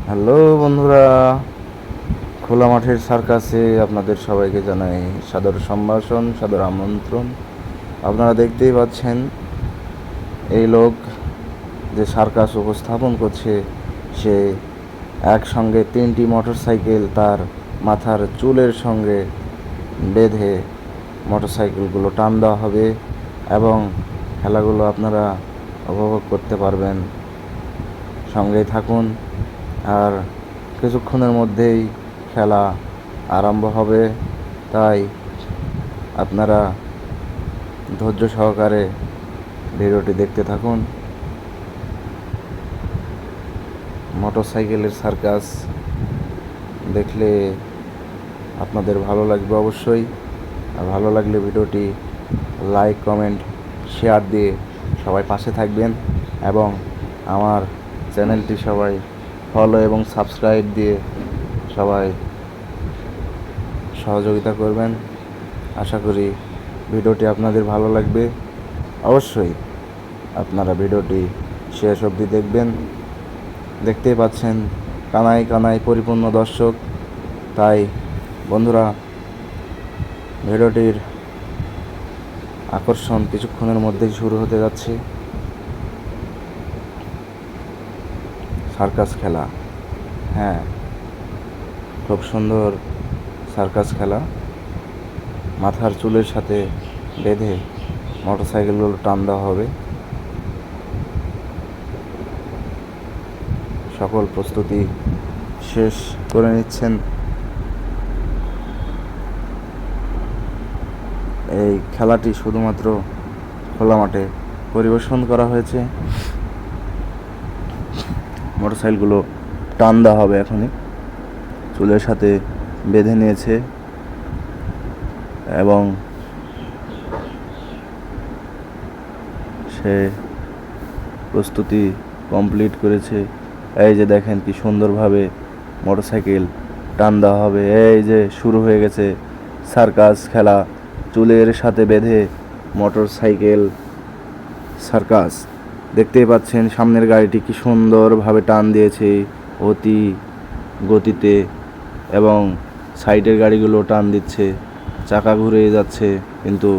Hello বন্ধুরা, খোলা মাঠের সার্কাসে আপনাদের সবাইকে জানাই সাদর সম্ভাষণ, সাদর আমন্ত্রণ। আপনারা দেখতেই পাচ্ছেন এই লোক যে সার্কাস উপস্থাপন করছে, সে একসঙ্গে 3টি মোটরসাইকেল তার মাথার চুলের সঙ্গে বেঁধে মোটরসাইকেলগুলো টান দেওয়া হবে এবং খেলাগুলো আপনারা উপভোগ করতে পারবেন। সঙ্গেই থাকুন, আর কিছুক্ষণের মধ্যেই খেলা আরম্ভ হবে, তাই আপনারা ধৈর্য সহকারে ভিডিওটি দেখতে থাকুন। মোটরসাইকেলের সার্কাস দেখলে আপনাদের ভালো লাগবে অবশ্যই। আর ভালো লাগলে ভিডিওটি লাইক, কমেন্ট, শেয়ার দিয়ে সবাই পাশে থাকবেন এবং আমার চ্যানেলটি সবাই ফলো এবং সাবস্ক্রাইব দিয়ে সবাই সহযোগিতা করবেন। আশা করি ভিডিওটি আপনাদের ভালো লাগবে। অবশ্যই আপনারা ভিডিওটি শেষ অবধি দেখবেন। দেখতেই পাচ্ছেন কানায় কানায় পরিপূর্ণ দর্শক। তাই বন্ধুরা, ভিডিওটির আকর্ষণ কিছুক্ষণের মধ্যেই শুরু হতে যাচ্ছে। সার্কাস খেলা, হ্যাঁ, খুব সুন্দর সার্কাস খেলা। মাথার চুলের সাথে বেঁধে মোটরসাইকেলগুলো টান দেওয়া হবে। সকল প্রস্তুতি শেষ করে নিচ্ছেন। এই খেলাটি শুধুমাত্র খোলা মাঠে পরিবেশন করা হয়েছে। মোটরসাইকেলগুলো টান দেওয়া হবে, এখনই চুলের সাথে বেঁধে নিয়েছে এবং সে প্রস্তুতি কমপ্লিট করেছে। এই যে দেখেন কি সুন্দরভাবে মোটরসাইকেল টান দেওয়া হবে। এই যে শুরু হয়ে গেছে সার্কাস খেলা, চুলের সাথে বেঁধে মোটরসাইকেল সার্কাস। দেখতেই পাচ্ছেন সামনের গাড়িটি কি সুন্দরভাবে টান দিয়েছে অতি গতিতে এবং সাইডের গাড়িগুলো টান দিচ্ছে। চাকা ঘুরে যাচ্ছে কিন্তু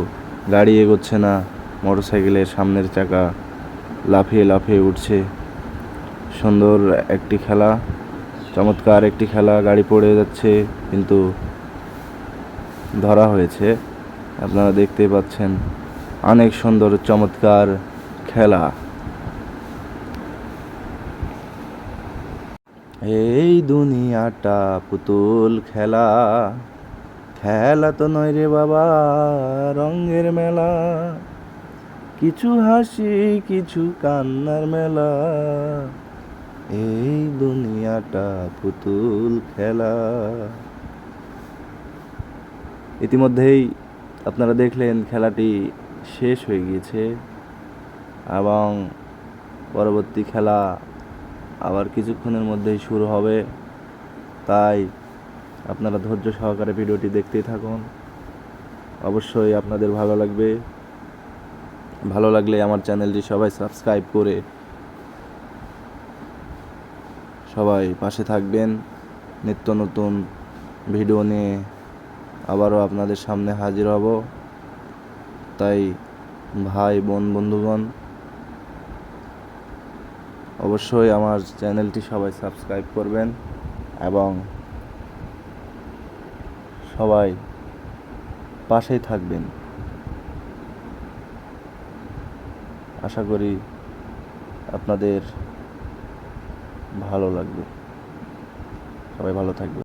গাড়ি এগোচ্ছে না। মোটরসাইকেলের সামনের চাকা লাফিয়ে লাফিয়ে উঠছে। সুন্দর একটি খেলা, চমৎকার একটি খেলা। গাড়ি পড়ে যাচ্ছে কিন্তু ধরা হয়েছে। আপনারা দেখতেই পাচ্ছেন অনেক সুন্দর চমৎকার খেলা। এই দুনিয়াটা পুতুল খেলা, খেলা তো নয় রে বাবা, রঙের মেলা। কিছু হাসি কিছু কান্নার মেলা, এই দুনিয়াটা পুতুল খেলা। ইতিমধ্যেই আপনারা দেখলেন খেলাটি শেষ হয়ে গিয়েছে এবং পরবর্তী খেলা আবার কিছুক্ষণের মধ্যেই শুরু হবে। তাই আপনারা ধৈর্য সহকারে ভিডিওটি দেখতেই থাকুন। অবশ্যই আপনাদের ভালো লাগবে। ভালো লাগলে আমার চ্যানেলটি সবাই সাবস্ক্রাইব করে সবাই পাশে থাকবেন। নিত্য নতুন ভিডিও নিয়ে আবারও আপনাদের সামনে হাজির হব। তাই ভাই বোন বন্ধুগণ, অবশ্যই আমার চ্যানেলটি সবাই সাবস্ক্রাইব করবেন এবং সবাই পাশেই থাকবেন। আশা করি আপনাদের ভালো লাগবে। সবাই ভালো থাকবে।